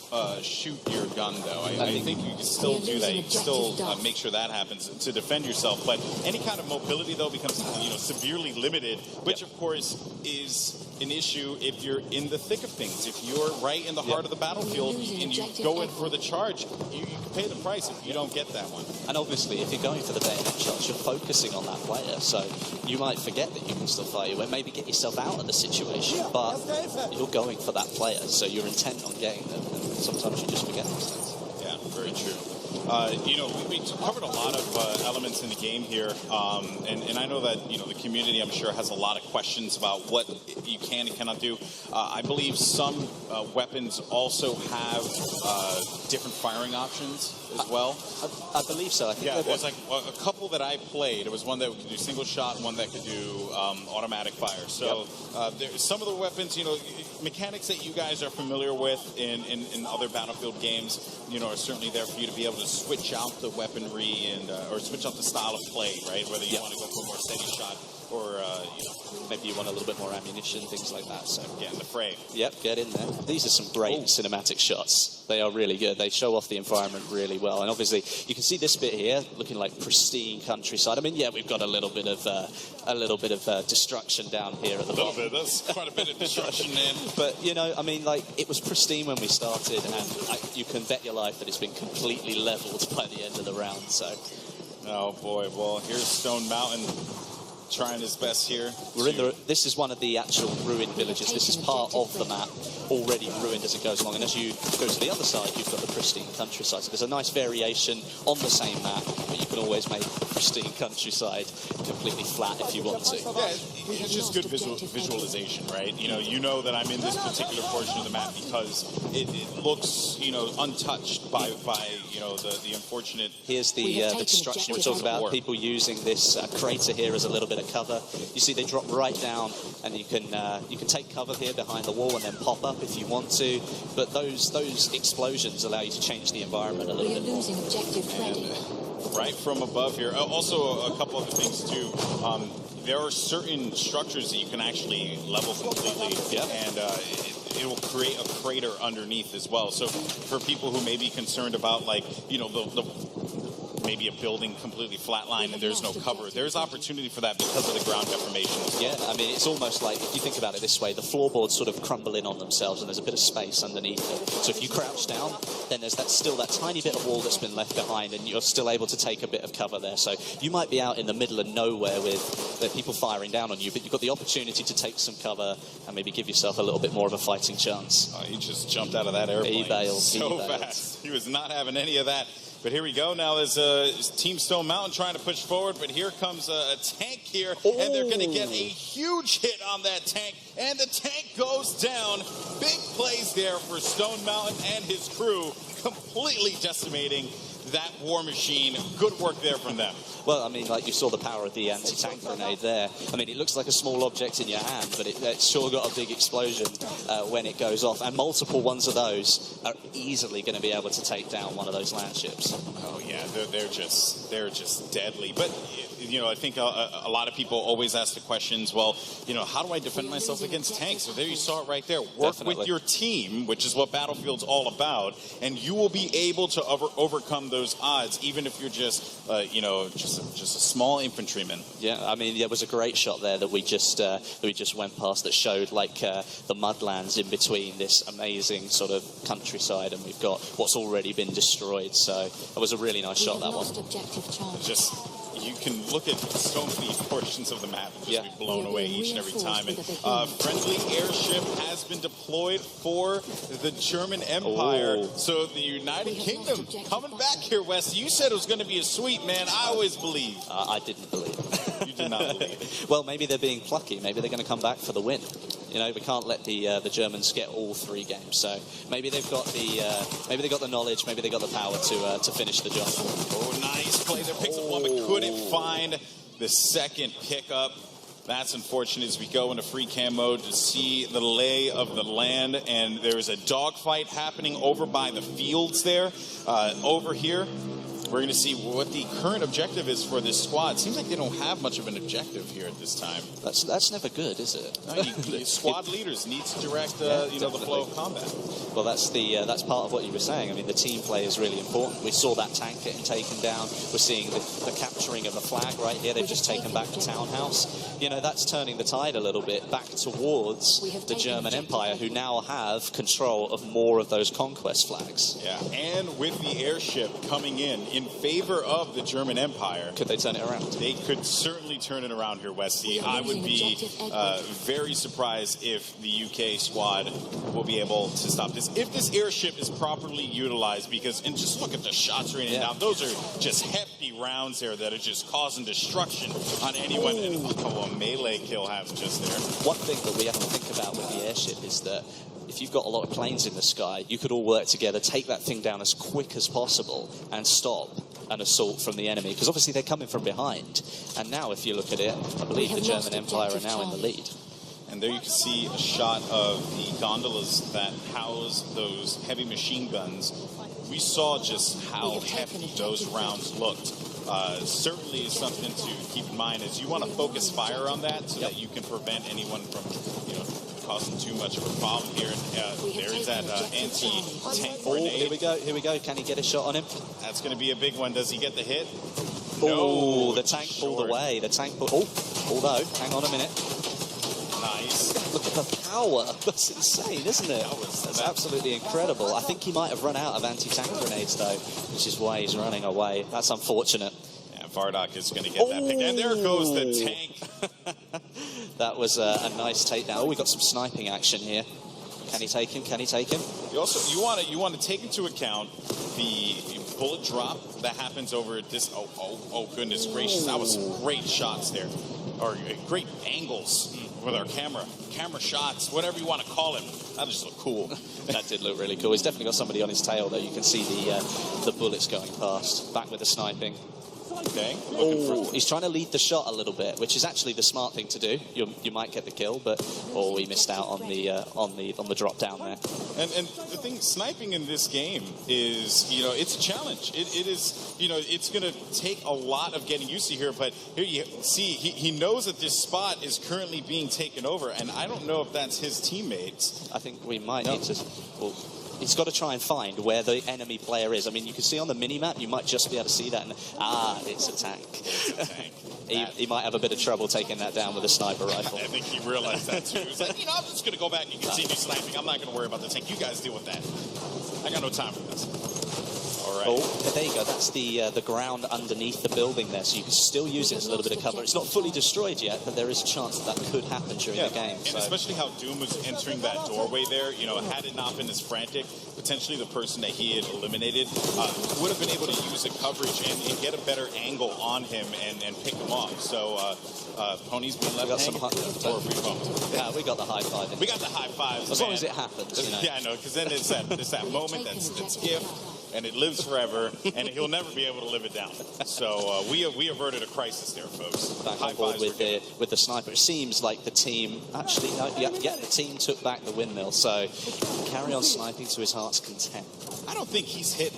S1: shoot your gun, though. I think you can still do that. You can still make sure that happens to defend yourself. But any kind of mobility, though, becomes severely limited, which, of course, is an issue if you're in the thick of things. If you're right in the heart of the battlefield and you go in for the charge, you can pay the price if you don't get that one.
S2: And obviously, if you're going for the bayonet charge, you're focusing on that player, so you might forget that you can still fight your way, maybe get yourself out of the situation, but you're going for that player, so you're intent on getting them, and sometimes you just forget those things.
S1: Yeah, very true. We covered a lot of elements in the game here, and I know that the community, I'm sure, has a lot of questions about what you can and cannot do. I believe some weapons also have different firing options as well.
S2: I believe so. I think
S1: there's like a couple that I played. It was one that could do single shot, and one that could do automatic fire. So some of the weapons, mechanics that you guys are familiar with in other Battlefield games, are certainly there for you to be able to switch out the weaponry and or switch out the style of play, right? Whether you want to go for a more steady shot or
S2: maybe you want a little bit more ammunition, things like that. So
S1: get in the fray.
S2: Yep, get in there. These are some great cinematic shots. They are really good. They show off the environment really well. And obviously, you can see this bit here looking like pristine countryside. I mean, yeah, we've got a little bit of destruction down here at the bottom.
S1: A little bit. That's quite a bit of destruction, man.
S2: But I mean, like, it was pristine when we started, and you can bet your life that it's been completely leveled by the end of the round. So.
S1: Oh boy. Well, here's Stone Mountain. Trying his best here.
S2: This is one of the actual ruined villages. This is part of the map, already ruined as it goes along. And as you go to the other side, you've got the pristine countryside. So there's a nice variation on the same map, but you can always make pristine countryside completely flat if you want to.
S1: Yeah, it's just good visualization, right? You know that I'm in this particular portion of the map because it looks, untouched by the unfortunate.
S2: Here's the destruction we talked about. People using this crater here as a little bit of cover. You see they drop right down, and you can take cover here behind the wall and then pop up if you want to. But those explosions allow you to change the environment a little bit more.
S3: Losing objective Freddy.
S1: Right from above here. Also, a couple other things too. There are certain structures that you can actually level completely, and it will create a crater underneath as well. So for people who may be concerned about, like, maybe a building completely flatlined and there's no cover, there's opportunity for that because of the ground deformation as well.
S2: Yeah, I mean, it's almost like, if you think about it this way, the floorboards sort of crumble in on themselves and there's a bit of space underneath it. So if you crouch down, then there's still that tiny bit of wall that's been left behind, and you're still able to take a bit of cover there. So you might be out in the middle of nowhere with people firing down on you, but you've got the opportunity to take some cover and maybe give yourself a little bit more of a fighting chance.
S1: He just jumped out of that airplane
S2: He bailed.
S1: fast. He was not having any of that. But here we go. Now there's Team Stone Mountain trying to push forward, but here comes a tank here, and they're going to get a huge hit on that tank, and the tank goes down. Big plays there for Stone Mountain and his crew. completely decimating that war machine. Good work there from them.
S2: Well, I mean, like you saw the power of the anti-tank grenade there. I mean, it looks like a small object in your hand, but it's sure got a big explosion when it goes off. And multiple ones of those are easily going to be able to take down one of those land ships.
S1: Oh yeah, they're just deadly. But you know, I think a lot of people always ask the questions. Well, you know, how do I defend myself against tanks? So there you saw it right there. Work with your team, which is what Battlefield's all about, and you will be able to overcome those odds, even if you're just you know, just a small infantryman.
S2: Yeah, I mean, there was a great shot there that we just went past that showed like the mudlands in between this amazing sort of countryside, and we've got what's already been destroyed. So it was a really nice shot, that one.
S1: Just, you can look at so many portions of the map and just be blown away each and every time. And friendly airship has been deployed for the German Empire. So the United Kingdom coming back here, Wes. You said it was going to be a sweep, man. I always believe.
S2: I didn't believe.
S1: You did not believe.
S2: Well, maybe they're being plucky. Maybe they're going to come back for the win. You know, we can't let the Germans get all 3 games. So maybe they've got the knowledge. Maybe they got the power to finish the job.
S1: Oh, nice play there. Picks up one, but couldn't find the second pickup. That's unfortunate as we go into free cam mode to see the lay of the land. And there's a dogfight happening over by the fields there. Over here, we're going to see what the current objective is for this squad. Seems like they don't have much of an objective here at this time.
S2: That's never good, is it?
S1: No, squad leaders need to direct the flow of combat.
S2: Well, that's part of what you were saying. I mean, the team play is really important. We saw that tank getting taken down. We're seeing the capturing of the flag right here. They've just taken back the townhouse. You know, that's turning the tide a little bit back towards the German Empire, who now have control of more of those conquest flags.
S1: Yeah, and with the airship coming in favor of the German Empire.
S2: Could they turn it around?
S1: They could certainly turn it around here, Westy. I would be very surprised if the UK squad will be able to stop this. If this airship is properly utilized, and just look at the shots raining down. Those are just hefty rounds there that are just causing destruction on anyone. And, a melee kill has just there.
S2: One thing that we have to think about with the airship is that if you've got a lot of planes in the sky, you could all work together, take that thing down as quick as possible and stop an assault from the enemy, because obviously they're coming from behind. And now, if you look at it, I believe the German Empire are now in the lead.
S1: And there you can see a shot of the gondolas that house those heavy machine guns. We saw just how hefty those rounds looked. Certainly is something to keep in mind, as you want to focus fire on that so that you can prevent anyone from, causing too much of a problem here. And there is that anti-tank grenade.
S2: Here we go. Can he get a shot on him?
S1: That's going to be a big one. Does he get the hit?
S2: Oh, the tank pulled away. Although, hang on a minute.
S1: Nice.
S2: Look at the power. That's insane, isn't it? That's absolutely incredible. I think he might have run out of anti-tank grenades, though, which is why he's running away. That's unfortunate.
S1: Yeah, Vardok is going to get that pick. And there goes the tank.
S2: That was a nice takedown. Oh, we got some sniping action here. Can he take him? You want to take into account the bullet drop that happens over this. Oh goodness gracious! That was great shots there, or great angles with our camera shots, whatever you want to call it. That just looked cool. That did look really cool. He's definitely got somebody on his tail, though. You can see the bullets going past. Back with the sniping.
S1: Okay.
S2: He's trying to lead the shot a little bit, which is actually the smart thing to do. You might get the kill, but we missed out on the drop down there.
S1: And the thing, sniping in this game is, it's a challenge. It is, it's going to take a lot of getting used to here. But here you see, he knows that this spot is currently being taken over, and I don't know if that's his teammates.
S2: I think we might need to. He's got to try and find where the enemy player is. I mean, you can see on the mini-map, you might just be able to see that. And, it's a tank.
S1: It's a tank.
S2: He might have a bit of trouble taking that down with a sniper rifle.
S1: I think he realized that, too. He's like, I'm just going to go back and continue sniping. I'm not going to worry about the tank. You guys deal with that. I got no time for this. All right.
S2: Oh, there you go. That's the ground underneath the building there, so you can still use it as a little bit of cover. It's not fully destroyed yet, but there is a chance that could happen during the game.
S1: And especially how Doom was entering that doorway there, had it not been as frantic, potentially the person that he had eliminated would have been able to use the coverage and get a better angle on him and pick him off. So Pony's been left hanging for a brief moment.
S2: Yeah, we got the high five.
S1: We got the high fives.
S2: As long as it happens.
S1: Yeah, I know, because then it's that moment, that's if. and it lives forever, and he'll never be able to live it down. So we averted a crisis there, folks.
S2: Back on board with the sniper. It seems like the team actually, the team took back the windmill. So carry on sniping to his heart's content.
S1: I don't think he's hit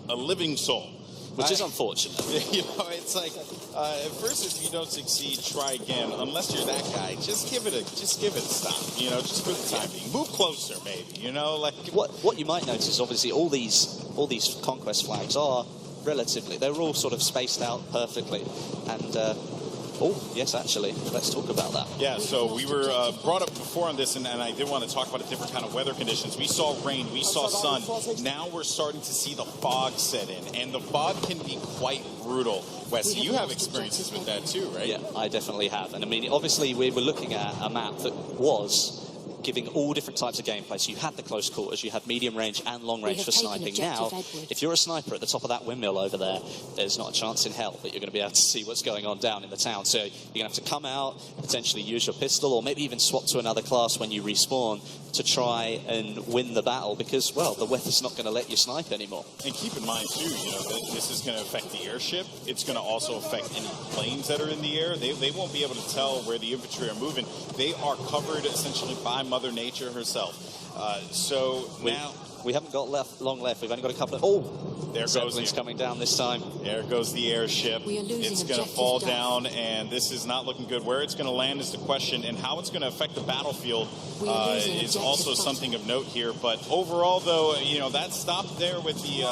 S1: a living soul.
S2: Which is unfortunate.
S1: You know, it's like at first, if you don't succeed, try again. Unless you're that guy, just give it a stop. You know, just for the time being, move closer, maybe. You know, like
S2: what you might notice, obviously, all these conquest flags are relatively. They're all sort of spaced out perfectly, and. Oh, yes, actually. Let's talk about that.
S1: Yeah, so we were brought up before on this, and I did want to talk about a different kind of weather conditions. We saw rain, we saw sun. Now we're starting to see the fog set in, and the fog can be quite brutal. Wes, you have experiences with that too, right?
S2: Yeah, I definitely have. And I mean, obviously, we were looking at a map that was giving all different types of gameplay. So you had the close quarters, you had medium range and long range for sniping. Now, if you're a sniper at the top of that windmill over there, there's not a chance in hell that you're going to be able to see what's going on down in the town. So you're going to have to come out, potentially use your pistol, or maybe even swap to another class when you respawn to try and win the battle, because, well, the weather's not going to let you snipe anymore.
S1: And keep in mind, too, you know, that this is going to affect the airship. It's going to also affect any planes that are in the air. They won't be able to tell where the infantry are moving. They are covered essentially by Mother Nature herself.
S2: We haven't got long left. We've only got a couple of... Oh,
S1: there goes
S2: Zeppelin's coming down this time.
S1: There goes the airship. It's going to fall down, and this is not looking good. Where it's going to land is the question, and how it's going to affect the battlefield is also something of note here. But overall, though, you know, that stop there with the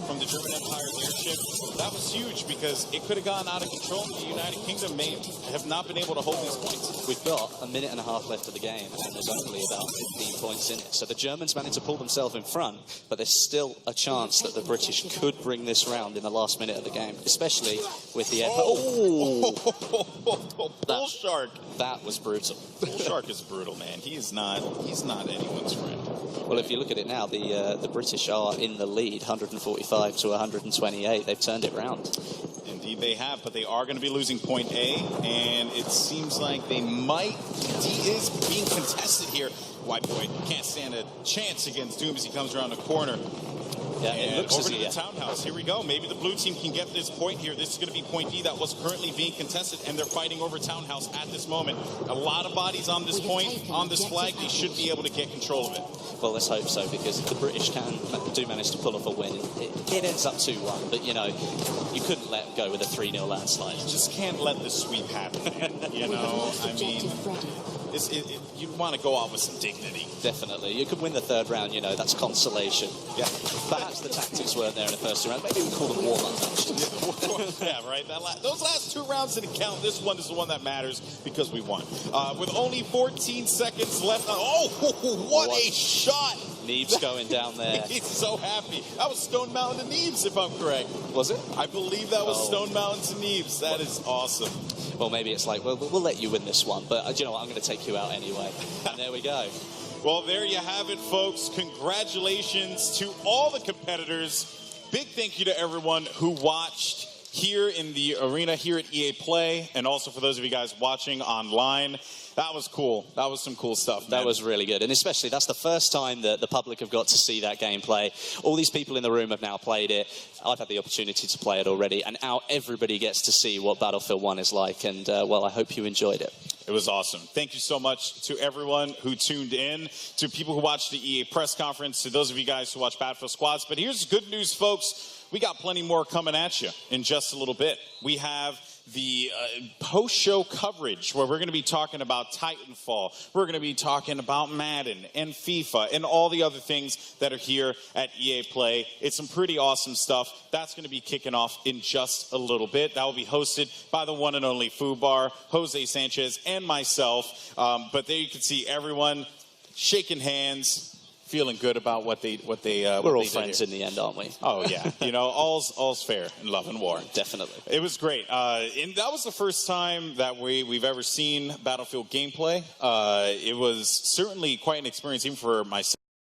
S1: from the German Empire's airship, that was huge because it could have gone out of control. The United Kingdom may have not been able to hold these points.
S2: We've got a minute and a half left of the game, and there's only about 15 points in it. So the Germans managed to pull themselves in front, but there's still a chance that the British could bring this round in the last minute of the game, especially with the air.
S1: Bull Shark.
S2: That was brutal.
S1: Bull Shark is brutal, man. He's not anyone's friend.
S2: Well, if you look at it now, the British are in the lead, 145 to 128. They've turned it round.
S1: Indeed they have, but they are going to be losing point A, and it seems like they might. D is being contested here. White boy can't stand a chance against Doom as he comes around the corner.
S2: Yeah, it looks
S1: over to the townhouse. Here we go. Maybe the blue team can get this point here. This is going to be point D that was currently being contested, and they're fighting over townhouse at this moment. A lot of bodies on this point, on this flag. They should be able to get control of it.
S2: Well, let's hope so, because if the British do manage to pull off a win, it ends up 2-1. But, you know, you couldn't let go with a 3-0 landslide.
S1: You just can't let the sweep happen, man. You know, I mean, you want to go out with some dignity.
S2: Definitely. You could win the third round, you know, that's consolation.
S1: Yeah.
S2: Perhaps the tactics weren't there in the first 2 rounds. Maybe we call them warm-ups, actually.
S1: Yeah, right. Those last 2 rounds didn't count. This one is the one that matters because we won. With only 14 seconds left. Oh, what a shot.
S2: Neves going down there.
S1: He's so happy. That was Stone Mountain to Neves, if I'm correct.
S2: Was it?
S1: I believe that was Stone Mountain to Neves. That is awesome.
S2: Well, maybe it's like, well, we'll let you win this one, but do you know what? I'm going to take you out anyway. And there we go.
S1: Well, there you have it, folks. Congratulations to all the competitors. Big thank you to everyone who watched here in the arena here at EA Play, and also for those of you guys watching online. That was cool. That was some cool stuff, man.
S2: That was really good. And especially, that's the first time that the public have got to see that gameplay. All these people in the room have now played it. I've had the opportunity to play it already. And now everybody gets to see what Battlefield 1 is like. And, well, I hope you enjoyed it.
S1: It was awesome. Thank you so much to everyone who tuned in, to people who watched the EA press conference, to those of you guys who watch Battlefield Squads. But here's good news, folks. We got plenty more coming at you in just a little bit. We have the post-show coverage where we're going to be talking about Titanfall. We're going to be talking about Madden and FIFA and all the other things that are here at EA Play. It's some pretty awesome stuff. That's going to be kicking off in just a little bit. That will be hosted by the one and only Fubar, Jose Sanchez, and myself. But there you can see everyone shaking hands, feeling good about what they
S2: we're all friends in the end, aren't we?
S1: Oh yeah, you know, all's fair in love and war.
S2: Definitely.
S1: It was great, and that was the first time that we've ever seen Battlefield gameplay. It was certainly quite an experience, even for myself.